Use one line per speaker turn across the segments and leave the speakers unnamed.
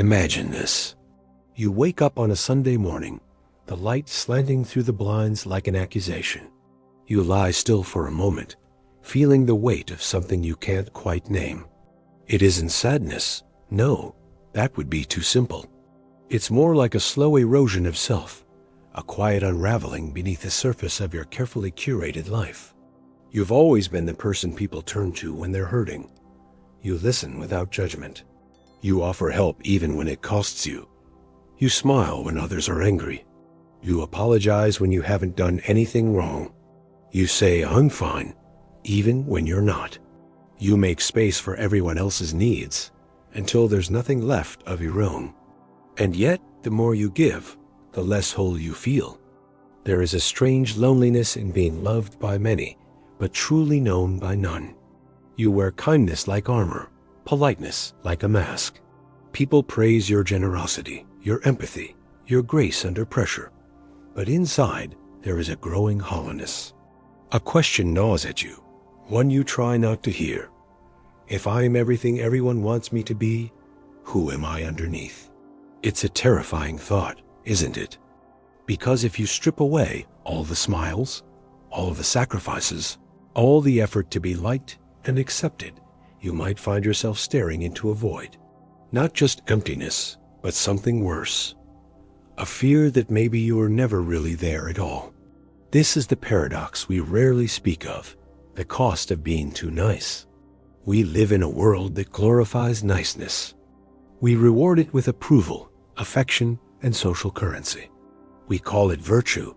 Imagine this. You wake up on a Sunday morning, the light slanting through the blinds like an accusation. You lie still for a moment, feeling the weight of something you can't quite name. It isn't sadness. No, that would be too simple. It's more like a slow erosion of self, a quiet unraveling beneath the surface of your carefully curated life. You've always been the person people turn to when they're hurting. You listen without judgment. You offer help even when it costs you. You smile when others are angry. You apologize when you haven't done anything wrong. You say, "I'm fine," even when you're not. You make space for everyone else's needs until there's nothing left of your own. And yet, the more you give, the less whole you feel. There is a strange loneliness in being loved by many, but truly known by none. You wear kindness like armor, politeness like a mask. People praise your generosity, your empathy, your grace under pressure. But inside, there is a growing hollowness. A question gnaws at you, one you try not to hear. If I'm everything everyone wants me to be, who am I underneath? It's a terrifying thought, isn't it? Because if you strip away all the smiles, all the sacrifices, all the effort to be liked and accepted, you might find yourself staring into a void. Not just emptiness, but something worse. A fear that maybe you were never really there at all. This is the paradox we rarely speak of, the cost of being too nice. We live in a world that glorifies niceness. We reward it with approval, affection, and social currency. We call it virtue.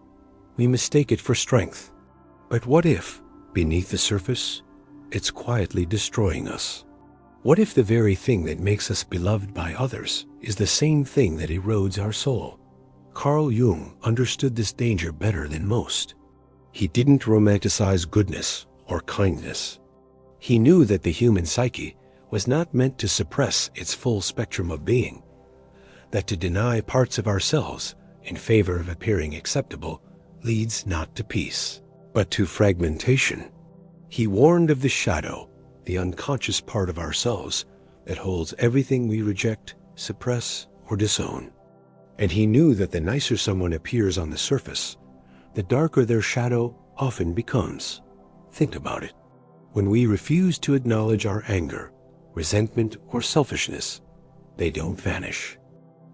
We mistake it for strength. But what if, beneath the surface, it's quietly destroying us? What if the very thing that makes us beloved by others is the same thing that erodes our soul? Carl Jung understood this danger better than most. He didn't romanticize goodness or kindness. He knew that the human psyche was not meant to suppress its full spectrum of being, that to deny parts of ourselves in favor of appearing acceptable leads not to peace, but to fragmentation. He warned of the shadow, the unconscious part of ourselves that holds everything we reject, suppress, or disown. And he knew that the nicer someone appears on the surface, the darker their shadow often becomes. Think about it. When we refuse to acknowledge our anger, resentment, or selfishness, they don't vanish.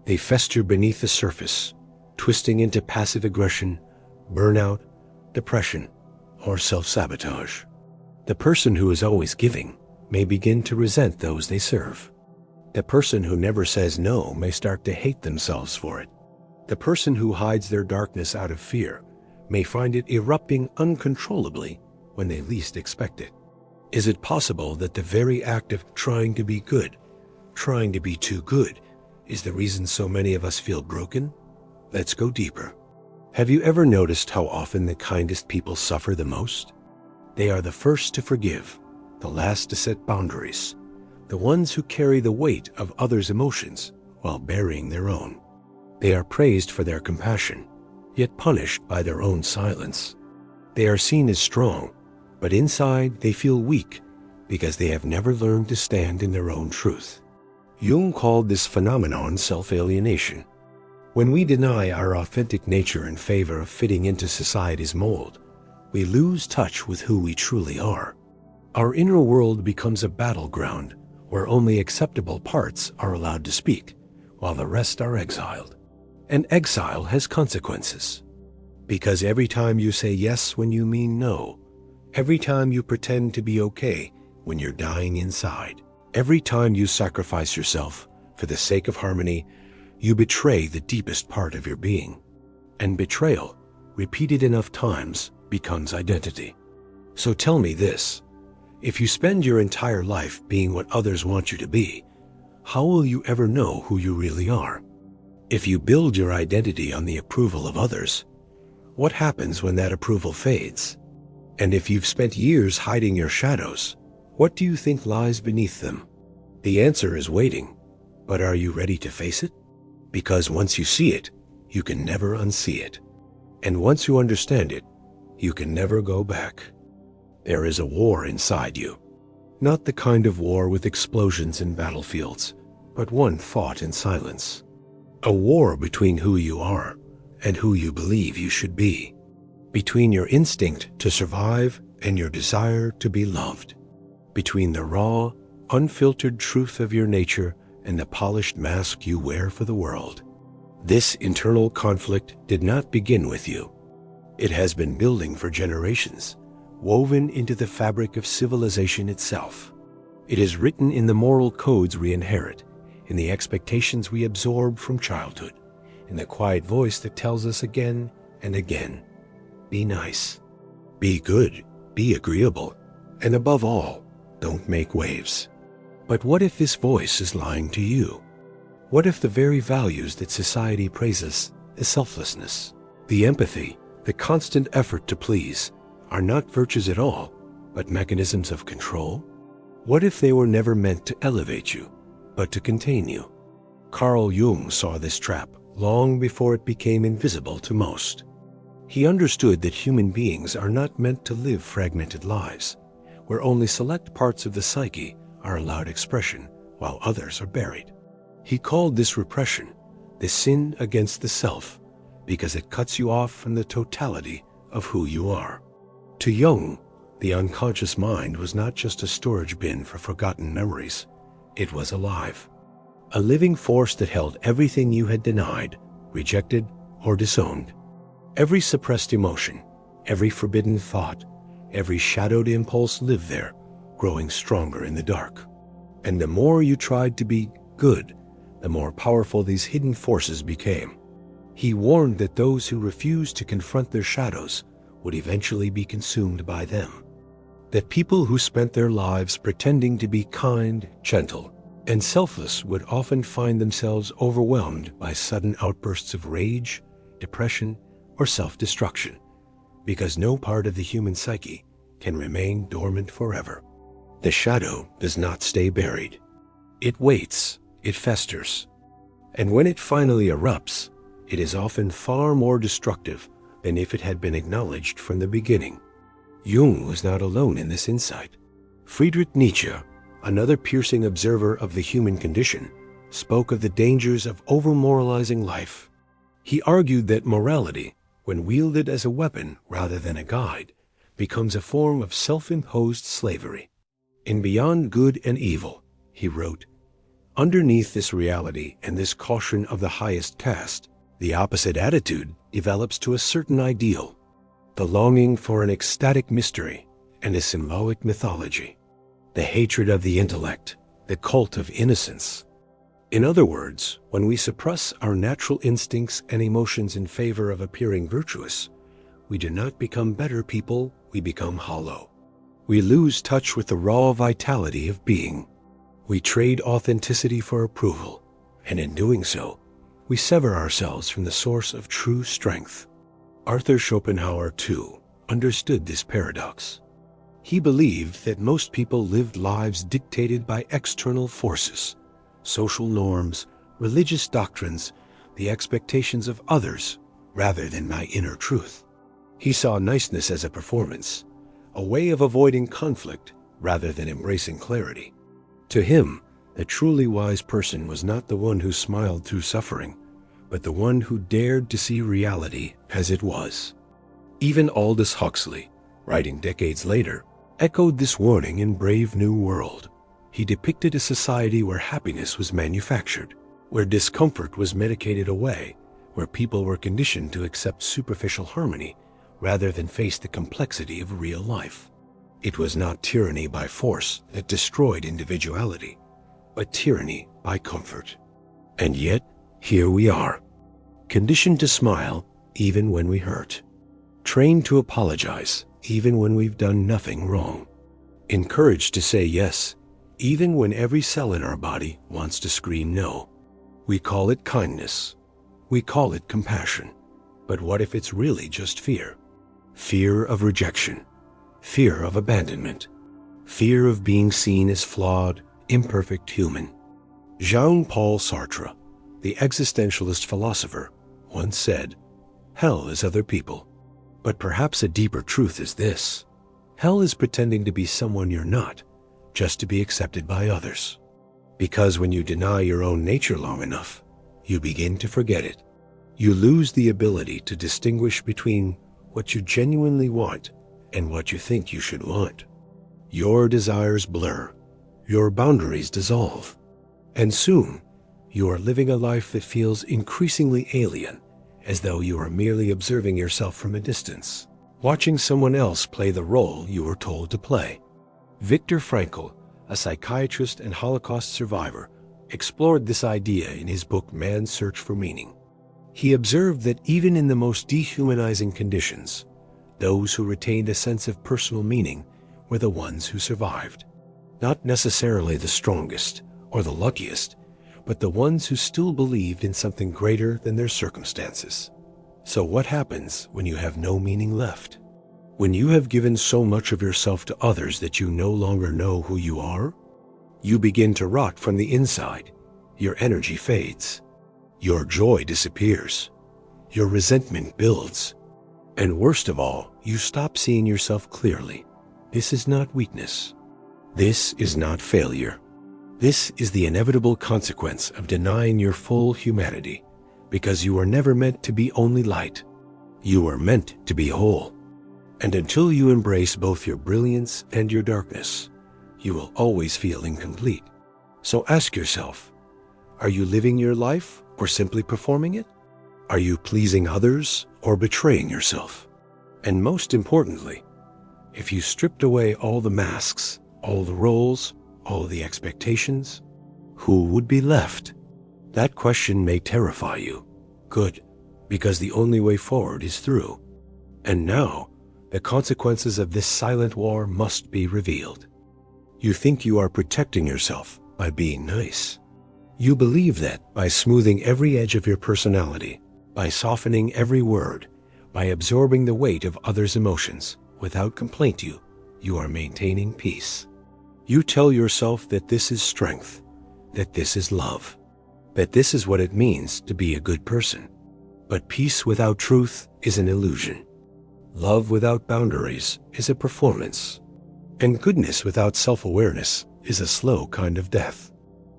They fester beneath the surface, twisting into passive aggression, burnout, depression, or self-sabotage. The person who is always giving may begin to resent those they serve. The person who never says no may start to hate themselves for it. The person who hides their darkness out of fear may find it erupting uncontrollably when they least expect it. Is it possible that the very act of trying to be good, trying to be too good, is the reason so many of us feel broken? Let's go deeper. Have you ever noticed how often the kindest people suffer the most? They are the first to forgive, the last to set boundaries, the ones who carry the weight of others' emotions while burying their own. They are praised for their compassion, yet punished by their own silence. They are seen as strong, but inside they feel weak because they have never learned to stand in their own truth. Jung called this phenomenon self-alienation. When we deny our authentic nature in favor of fitting into society's mold, we lose touch with who we truly are. Our inner world becomes a battleground where only acceptable parts are allowed to speak, while the rest are exiled. And exile has consequences. Because every time you say yes when you mean no, every time you pretend to be okay when you're dying inside, every time you sacrifice yourself for the sake of harmony, you betray the deepest part of your being. And betrayal, repeated enough times, becomes identity. So tell me this, if you spend your entire life being what others want you to be, how will you ever know who you really are? If you build your identity on the approval of others, what happens when that approval fades? And if you've spent years hiding your shadows, what do you think lies beneath them? The answer is waiting, but are you ready to face it? Because once you see it, you can never unsee it. And once you understand it, you can never go back. There is a war inside you. Not the kind of war with explosions and battlefields, but one fought in silence. A war between who you are and who you believe you should be. Between your instinct to survive and your desire to be loved. Between the raw, unfiltered truth of your nature and the polished mask you wear for the world. This internal conflict did not begin with you. It has been building for generations, woven into the fabric of civilization itself. It is written in the moral codes we inherit, in the expectations we absorb from childhood, in the quiet voice that tells us again and again, be nice, be good, be agreeable, and above all, don't make waves. But what if this voice is lying to you? What if the very values that society praises, the selflessness, the empathy, the constant effort to please, are not virtues at all, but mechanisms of control? What if they were never meant to elevate you, but to contain you? Carl Jung saw this trap long before it became invisible to most. He understood that human beings are not meant to live fragmented lives, where only select parts of the psyche are allowed expression, while others are buried. He called this repression the sin against the self, because it cuts you off from the totality of who you are. To Jung, the unconscious mind was not just a storage bin for forgotten memories. It was alive. A living force that held everything you had denied, rejected, or disowned. Every suppressed emotion, every forbidden thought, every shadowed impulse lived there, growing stronger in the dark. And the more you tried to be good, the more powerful these hidden forces became. He warned that those who refused to confront their shadows would eventually be consumed by them. That people who spent their lives pretending to be kind, gentle, and selfless would often find themselves overwhelmed by sudden outbursts of rage, depression, or self-destruction, because no part of the human psyche can remain dormant forever. The shadow does not stay buried. It waits, it festers, and when it finally erupts, it is often far more destructive than if it had been acknowledged from the beginning. Jung was not alone in this insight. Friedrich Nietzsche, another piercing observer of the human condition, spoke of the dangers of over-moralizing life. He argued that morality, when wielded as a weapon rather than a guide, becomes a form of self-imposed slavery. In Beyond Good and Evil, he wrote, underneath this reality and this caution of the highest caste, the opposite attitude develops to a certain ideal, the longing for an ecstatic mystery and a symbolic mythology, the hatred of the intellect, the cult of innocence. In other words, when we suppress our natural instincts and emotions in favor of appearing virtuous, we do not become better people, we become hollow. We lose touch with the raw vitality of being. We trade authenticity for approval, and in doing so, we sever ourselves from the source of true strength. Arthur Schopenhauer, too, understood this paradox. He believed that most people lived lives dictated by external forces, social norms, religious doctrines, the expectations of others, rather than my inner truth. He saw niceness as a performance, a way of avoiding conflict rather than embracing clarity. To him, the truly wise person was not the one who smiled through suffering, but the one who dared to see reality as it was. Even Aldous Huxley, writing decades later, echoed this warning in Brave New World. He depicted a society where happiness was manufactured, where discomfort was medicated away, where people were conditioned to accept superficial harmony rather than face the complexity of real life. It was not tyranny by force that destroyed individuality, but tyranny by comfort. And yet, here we are, conditioned to smile even when we hurt, trained to apologize even when we've done nothing wrong, encouraged to say yes even when every cell in our body wants to scream no. We call it kindness. We call it compassion. But what if it's really just fear? Fear of rejection, fear of abandonment, fear of being seen as flawed, imperfect human. Jean-Paul Sartre, the existentialist philosopher, once said, "Hell is other people." But perhaps a deeper truth is this: hell is pretending to be someone you're not, just to be accepted by others. Because when you deny your own nature long enough, you begin to forget it. You lose the ability to distinguish between what you genuinely want and what you think you should want. Your desires blur, your boundaries dissolve, and soon you are living a life that feels increasingly alien, as though you are merely observing yourself from a distance, watching someone else play the role you were told to play. Viktor Frankl, a psychiatrist and Holocaust survivor, explored this idea in his book Man's Search for Meaning. He observed that even in the most dehumanizing conditions, those who retained a sense of personal meaning were the ones who survived. Not necessarily the strongest or the luckiest, but the ones who still believed in something greater than their circumstances. So what happens when you have no meaning left? When you have given so much of yourself to others that you no longer know who you are? You begin to rot from the inside. Your energy fades. Your joy disappears. Your resentment builds. And worst of all, you stop seeing yourself clearly. This is not weakness. This is not failure. This is the inevitable consequence of denying your full humanity, because you were never meant to be only light. You were meant to be whole. And until you embrace both your brilliance and your darkness, you will always feel incomplete. So ask yourself, are you living your life or simply performing it? Are you pleasing others or betraying yourself? And most importantly, if you stripped away all the masks, all the roles, all the expectations, who would be left? That question may terrify you. Good, because the only way forward is through. And now, the consequences of this silent war must be revealed. You think you are protecting yourself by being nice. You believe that by smoothing every edge of your personality, by softening every word, by absorbing the weight of others' emotions without complaint, you are maintaining peace. You tell yourself that this is strength, that this is love, that this is what it means to be a good person. But peace without truth is an illusion. Love without boundaries is a performance. And goodness without self-awareness is a slow kind of death.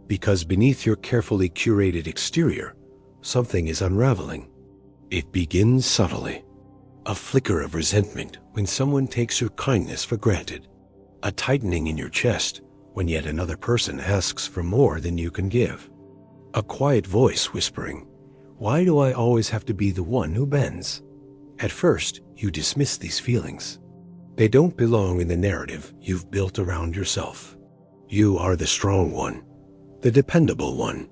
Because beneath your carefully curated exterior, something is unraveling. It begins subtly. A flicker of resentment when someone takes your kindness for granted. A tightening in your chest when yet another person asks for more than you can give. A quiet voice whispering, "Why do I always have to be the one who bends?" At first, you dismiss these feelings. They don't belong in the narrative you've built around yourself. You are the strong one, the dependable one,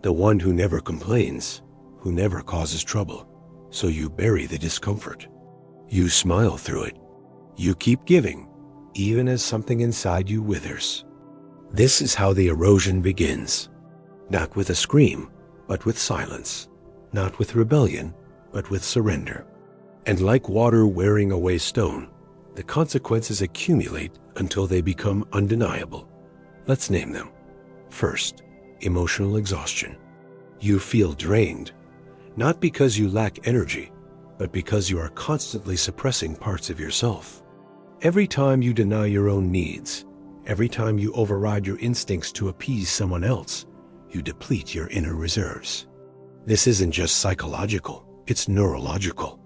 the one who never complains, who never causes trouble. So you bury the discomfort. You smile through it. You keep giving, even as something inside you withers. This is how the erosion begins. Not with a scream, but with silence. Not with rebellion, but with surrender. And like water wearing away stone, the consequences accumulate until they become undeniable. Let's name them. First, emotional exhaustion. You feel drained, not because you lack energy, but because you are constantly suppressing parts of yourself. Every time you deny your own needs, every time you override your instincts to appease someone else, you deplete your inner reserves. This isn't just psychological, it's neurological.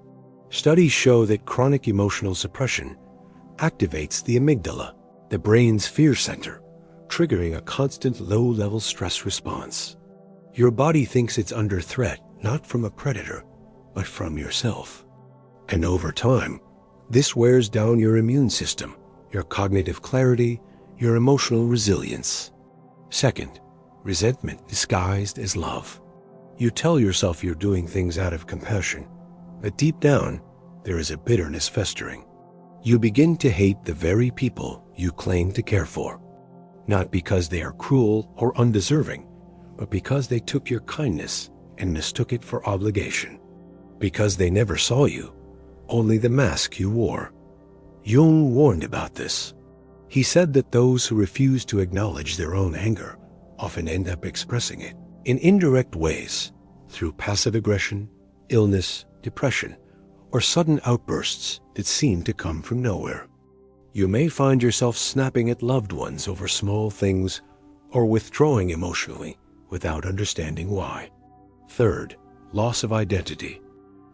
Studies show that chronic emotional suppression activates the amygdala, the brain's fear center, triggering a constant low-level stress response. Your body thinks it's under threat, not from a predator, but from yourself. And over time, this wears down your immune system, your cognitive clarity, your emotional resilience. Second, resentment disguised as love. You tell yourself you're doing things out of compassion, but deep down, there is a bitterness festering. You begin to hate the very people you claim to care for, not because they are cruel or undeserving, but because they took your kindness and mistook it for obligation. Because they never saw you, only the mask you wore. Jung warned about this. He said that those who refuse to acknowledge their own anger often end up expressing it in indirect ways, through passive aggression, illness, depression, or sudden outbursts that seem to come from nowhere. You may find yourself snapping at loved ones over small things or withdrawing emotionally without understanding why. Third, loss of identity.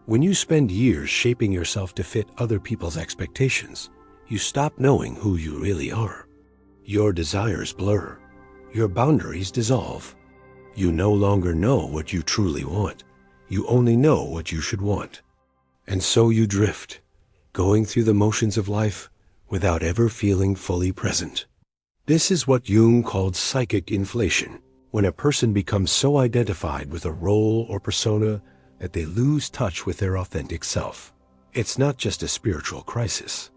When you spend years shaping yourself to fit other people's expectations, you stop knowing who you really are. Your desires blur. Your boundaries dissolve. You no longer know what you truly want. You only know what you should want. And so you drift, going through the motions of life without ever feeling fully present. This is what Jung called psychic inflation, when a person becomes so identified with a role or persona that they lose touch with their authentic self. It's not just a spiritual crisis.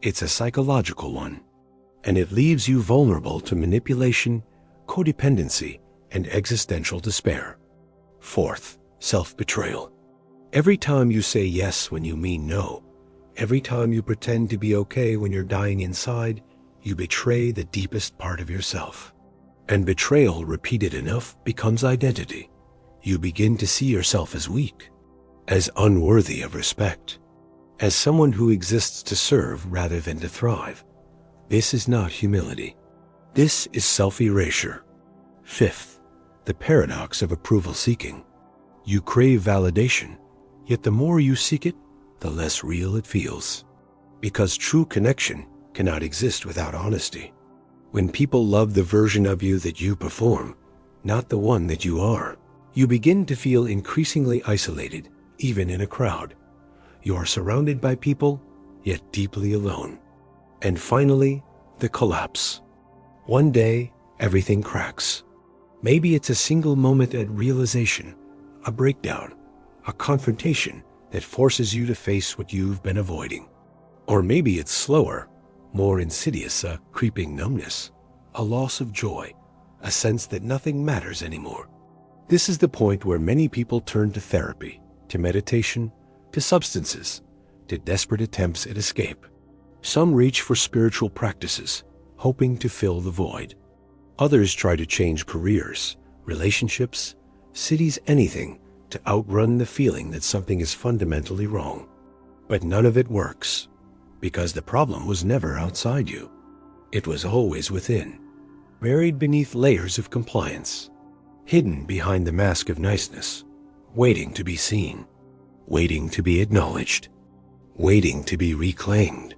It's a psychological one, and it leaves you vulnerable to manipulation, codependency, and existential despair. Fourth, self-betrayal. Every time you say yes when you mean no, every time you pretend to be okay when you're dying inside, you betray the deepest part of yourself. And betrayal repeated enough becomes identity. You begin to see yourself as weak, as unworthy of respect, as someone who exists to serve rather than to thrive. This is not humility. This is self-erasure. Fifth, the paradox of approval seeking. You crave validation, yet the more you seek it, the less real it feels. Because true connection cannot exist without honesty. When people love the version of you that you perform, not the one that you are, you begin to feel increasingly isolated, even in a crowd. You are surrounded by people, yet deeply alone. And finally, the collapse. One day, everything cracks. Maybe it's a single moment at realization, a breakdown, a confrontation that forces you to face what you've been avoiding. Or maybe it's slower, more insidious, a creeping numbness, a loss of joy, a sense that nothing matters anymore. This is the point where many people turn to therapy, to meditation, to substances, to desperate attempts at escape. Some reach for spiritual practices, hoping to fill the void. Others try to change careers, relationships, cities, anything to outrun the feeling that something is fundamentally wrong. But none of it works, because the problem was never outside you. It was always within, buried beneath layers of compliance, hidden behind the mask of niceness, waiting to be seen, waiting to be acknowledged, waiting to be reclaimed.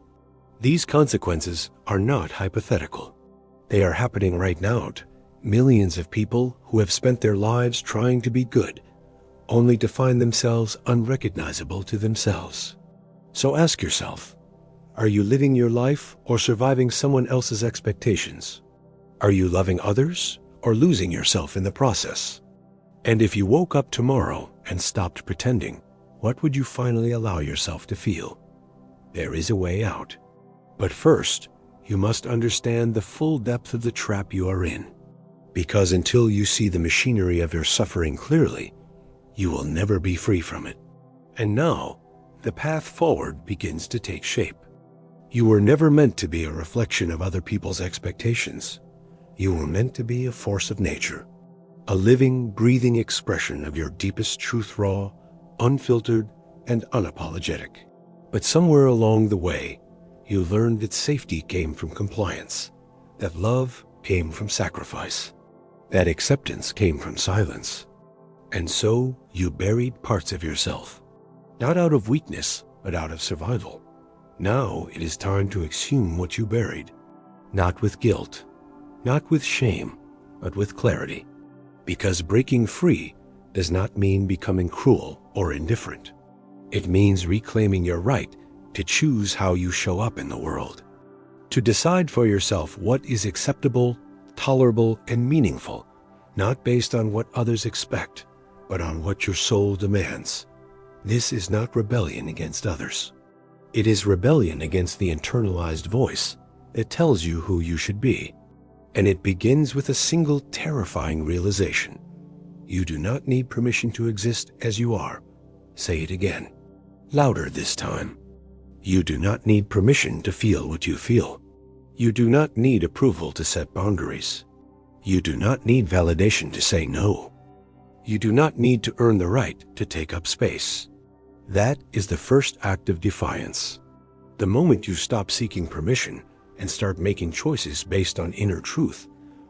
These consequences are not hypothetical. They are happening right now to millions of people who have spent their lives trying to be good, only to find themselves unrecognizable to themselves. So ask yourself, are you living your life or surviving someone else's expectations? Are you loving others or losing yourself in the process? And if you woke up tomorrow and stopped pretending, what would you finally allow yourself to feel? There is a way out. But first, you must understand the full depth of the trap you are in. Because until you see the machinery of your suffering clearly, you will never be free from it. And now, the path forward begins to take shape. You were never meant to be a reflection of other people's expectations. You were meant to be a force of nature, a living, breathing expression of your deepest truth, raw, unfiltered, and unapologetic. But somewhere along the way, you learned that safety came from compliance, that love came from sacrifice, that acceptance came from silence. And so you buried parts of yourself, not out of weakness, but out of survival. Now it is time to exhume what you buried, not with guilt, not with shame, but with clarity. Because breaking free does not mean becoming cruel or indifferent. It means reclaiming your right to choose how you show up in the world, to decide for yourself what is acceptable, tolerable, and meaningful, not based on what others expect, but on what your soul demands. This is not rebellion against others. It is rebellion against the internalized voice that tells you who you should be. And it begins with a single terrifying realization. You do not need permission to exist as you are. Say it again, louder this time. You do not need permission to feel what you feel. You do not need approval to set boundaries. You do not need validation to say no. You do not need to earn the right to take up space. That is the first act of defiance. The moment you stop seeking permission and start making choices based on inner truth,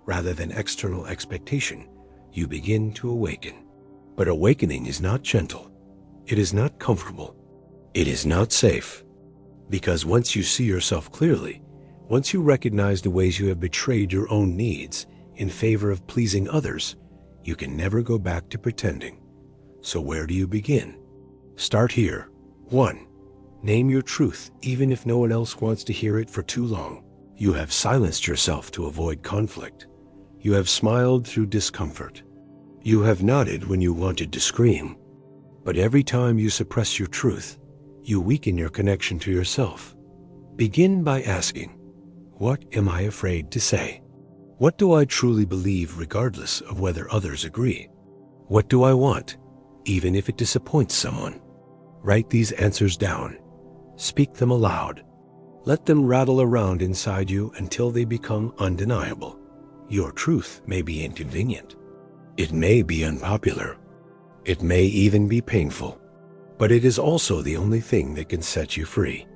rather than external expectation, you begin to awaken. But awakening is not gentle. It is not comfortable. It is not safe. Because once you see yourself clearly, once you recognize the ways you have betrayed your own needs in favor of pleasing others, you can never go back to pretending. So where do you begin? Start here. 1. Name your truth, even if no one else wants to hear it for too long. You have silenced yourself to avoid conflict. You have smiled through discomfort. You have nodded when you wanted to scream. But every time you suppress your truth, you weaken your connection to yourself. Begin by asking, what am I afraid to say? What do I truly believe regardless of whether others agree? What do I want, even if it disappoints someone? Write these answers down. Speak them aloud. Let them rattle around inside you until they become undeniable. Your truth may be inconvenient. It may be unpopular. It may even be painful. But it is also the only thing that can set you free.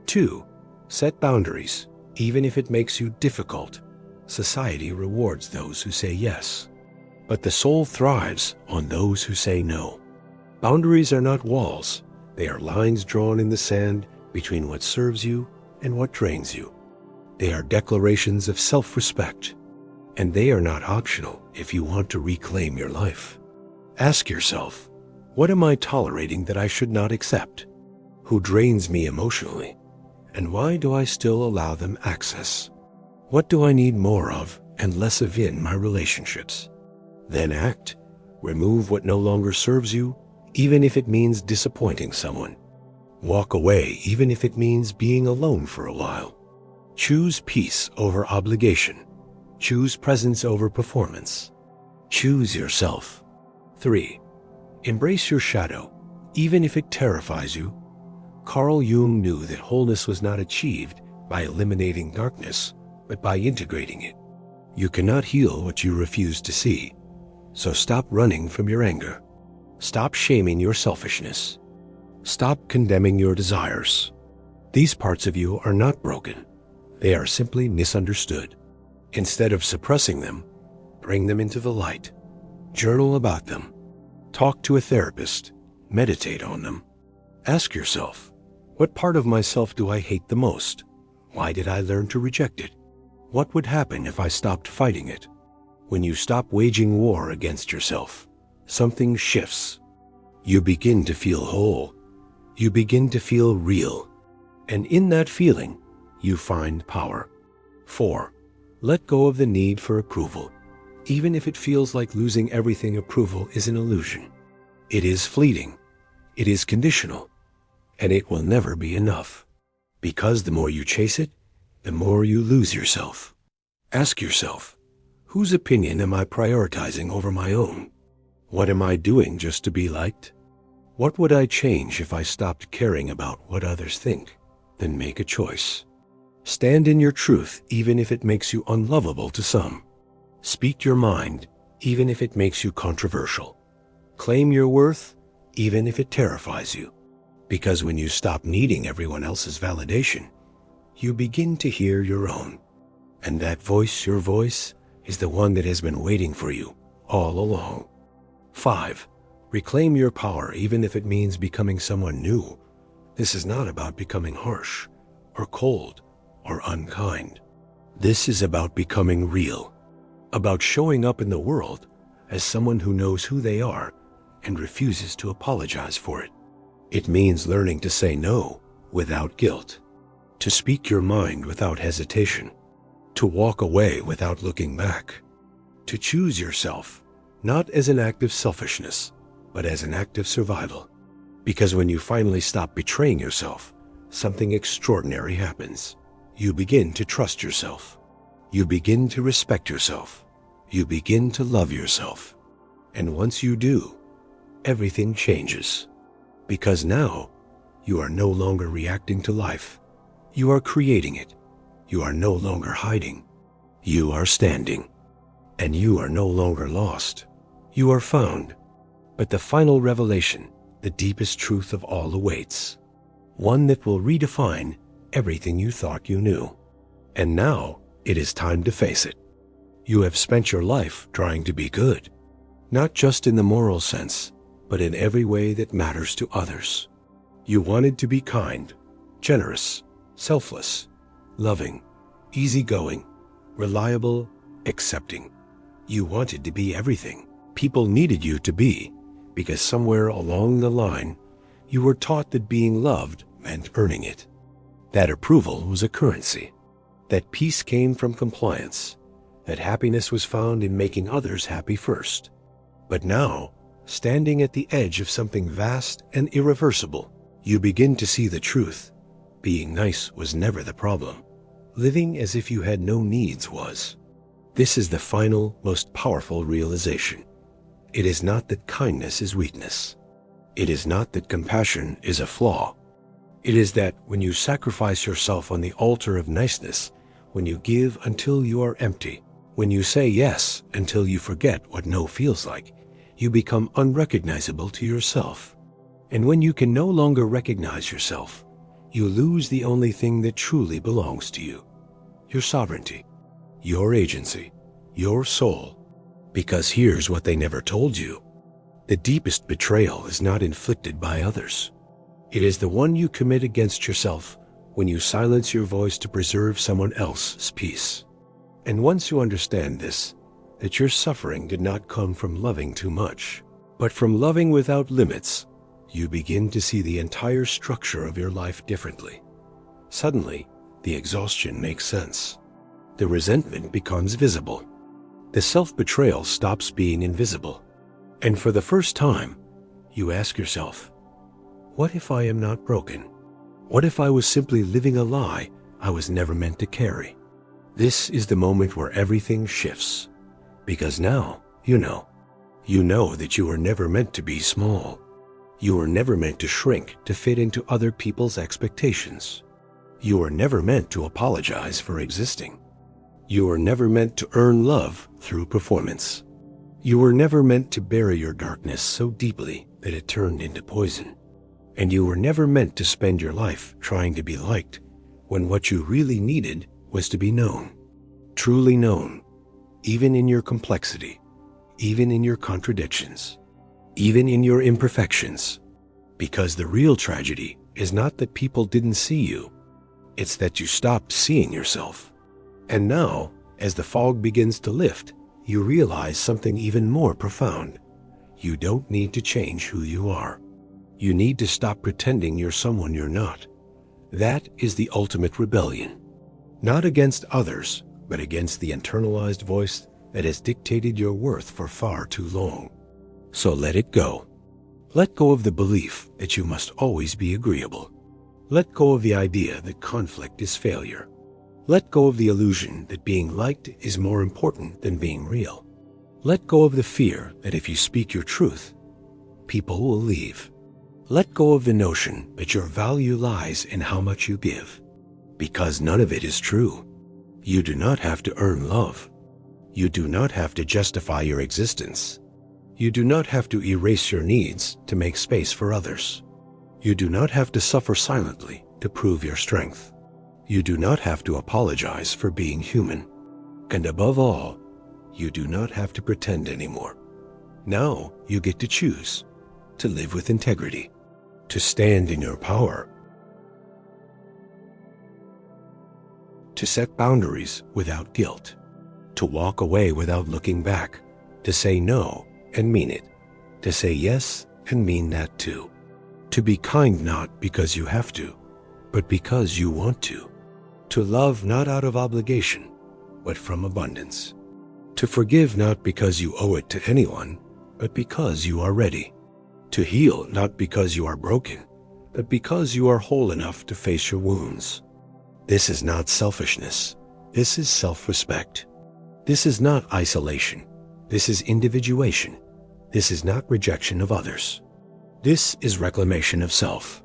2. Set boundaries, even if it makes you difficult. Society rewards those who say yes, but the soul thrives on those who say no. Boundaries are not walls. They are lines drawn in the sand between what serves you and what drains you. They are declarations of self-respect, and they are not optional if you want to reclaim your life. Ask yourself, what am I tolerating that I should not accept? Who drains me emotionally? And why do I still allow them access? What do I need more of and less of in my relationships? Then act. Remove what no longer serves you, even if it means disappointing someone. Walk away, even if it means being alone for a while. Choose peace over obligation. Choose presence over performance. Choose yourself. 3. Embrace your shadow, even if it terrifies you. Carl Jung knew that wholeness was not achieved by eliminating darkness, but by integrating it. You cannot heal what you refuse to see, so stop running from your anger. Stop shaming your selfishness. Stop condemning your desires. These parts of you are not broken. They are simply misunderstood. Instead of suppressing them, bring them into the light. Journal about them. Talk to a therapist. Meditate on them. Ask yourself, what part of myself do I hate the most? Why did I learn to reject it? What would happen if I stopped fighting it? When you stop waging war against yourself, something shifts. You begin to feel whole. You begin to feel real. And in that feeling, you find power. 4. Let go of the need for approval. Even if it feels like losing everything, approval is an illusion. It is fleeting. It is conditional. And it will never be enough. Because the more you chase it, the more you lose yourself. Ask yourself, whose opinion am I prioritizing over my own? What am I doing just to be liked? What would I change if I stopped caring about what others think? Then make a choice. Stand in your truth even if it makes you unlovable to some. Speak your mind even if it makes you controversial. Claim your worth even if it terrifies you. Because when you stop needing everyone else's validation, you begin to hear your own. And that voice, your voice, is the one that has been waiting for you all along. 5. Reclaim your power even if it means becoming someone new. This is not about becoming harsh or cold or unkind. This is about becoming real, about showing up in the world as someone who knows who they are and refuses to apologize for it. It means learning to say no without guilt, to speak your mind without hesitation, to walk away without looking back, to choose yourself not as an act of selfishness, but as an act of survival. Because when you finally stop betraying yourself, something extraordinary happens. You begin to trust yourself. You begin to respect yourself. You begin to love yourself. And once you do, everything changes. Because now, you are no longer reacting to life. You are creating it. You are no longer hiding. You are standing. And you are no longer lost. You are found. But the final revelation, the deepest truth of all awaits. One that will redefine everything you thought you knew. And now, it is time to face it. You have spent your life trying to be good, not just in the moral sense, but in every way that matters to others. You wanted to be kind, generous, selfless, loving, easygoing, reliable, accepting. You wanted to be everything people needed you to be, because somewhere along the line, you were taught that being loved meant earning it. That approval was a currency. That peace came from compliance. That happiness was found in making others happy first. But now, standing at the edge of something vast and irreversible, you begin to see the truth. Being nice was never the problem. Living as if you had no needs was. This is the final, most powerful realization. It is not that kindness is weakness. It is not that compassion is a flaw. It is that when you sacrifice yourself on the altar of niceness, when you give until you are empty, when you say yes until you forget what no feels like, you become unrecognizable to yourself. And when you can no longer recognize yourself, you lose the only thing that truly belongs to you: your sovereignty, your agency, your soul. Because here's what they never told you. The deepest betrayal is not inflicted by others. It is the one you commit against yourself when you silence your voice to preserve someone else's peace. And once you understand this, that your suffering did not come from loving too much, but from loving without limits, you begin to see the entire structure of your life differently. Suddenly, the exhaustion makes sense. The resentment becomes visible. The self-betrayal stops being invisible. And for the first time, you ask yourself, what if I am not broken? What if I was simply living a lie I was never meant to carry? This is the moment where everything shifts. Because now, you know that you were never meant to be small. You were never meant to shrink to fit into other people's expectations. You were never meant to apologize for existing. You were never meant to earn love through performance. You were never meant to bury your darkness so deeply that it turned into poison. And you were never meant to spend your life trying to be liked when what you really needed was to be known, truly known, even in your complexity, even in your contradictions, even in your imperfections. Because the real tragedy is not that people didn't see you, it's that you stopped seeing yourself. And now, as the fog begins to lift, you realize something even more profound. You don't need to change who you are. You need to stop pretending you're someone you're not. That is the ultimate rebellion. Not against others, but against the internalized voice that has dictated your worth for far too long. So let it go. Let go of the belief that you must always be agreeable. Let go of the idea that conflict is failure. Let go of the illusion that being liked is more important than being real. Let go of the fear that if you speak your truth, people will leave. Let go of the notion that your value lies in how much you give, because none of it is true. You do not have to earn love. You do not have to justify your existence. You do not have to erase your needs to make space for others. You do not have to suffer silently to prove your strength. You do not have to apologize for being human. And above all, you do not have to pretend anymore. Now you get to choose to live with integrity, to stand in your power, to set boundaries without guilt, to walk away without looking back, to say no and mean it, to say yes and mean that too, to be kind not because you have to, but because you want to love not out of obligation, but from abundance, to forgive not because you owe it to anyone, but because you are ready, to heal not because you are broken, but because you are whole enough to face your wounds. This is not selfishness. This is self-respect. This is not isolation. This is individuation. This is not rejection of others. This is reclamation of self.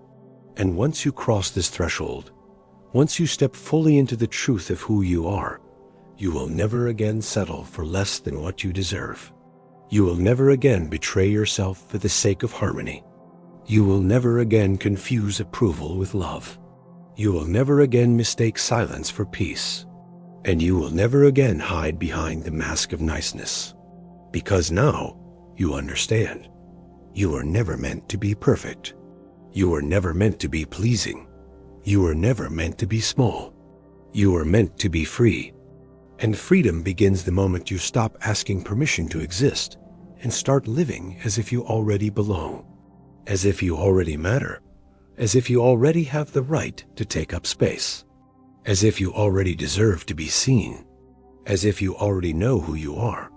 And once you cross this threshold, once you step fully into the truth of who you are, you will never again settle for less than what you deserve. You will never again betray yourself for the sake of harmony. You will never again confuse approval with love. You will never again mistake silence for peace. And you will never again hide behind the mask of niceness. Because now you understand. You were never meant to be perfect. You were never meant to be pleasing. You were never meant to be small. You were meant to be free. And freedom begins the moment you stop asking permission to exist and start living as if you already belong, as if you already matter, as if you already have the right to take up space, as if you already deserve to be seen, as if you already know who you are.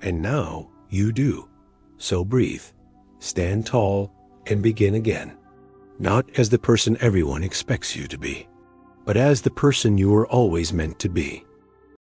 And now you do. So breathe, stand tall, and begin again. Not as the person everyone expects you to be, but as the person you were always meant to be.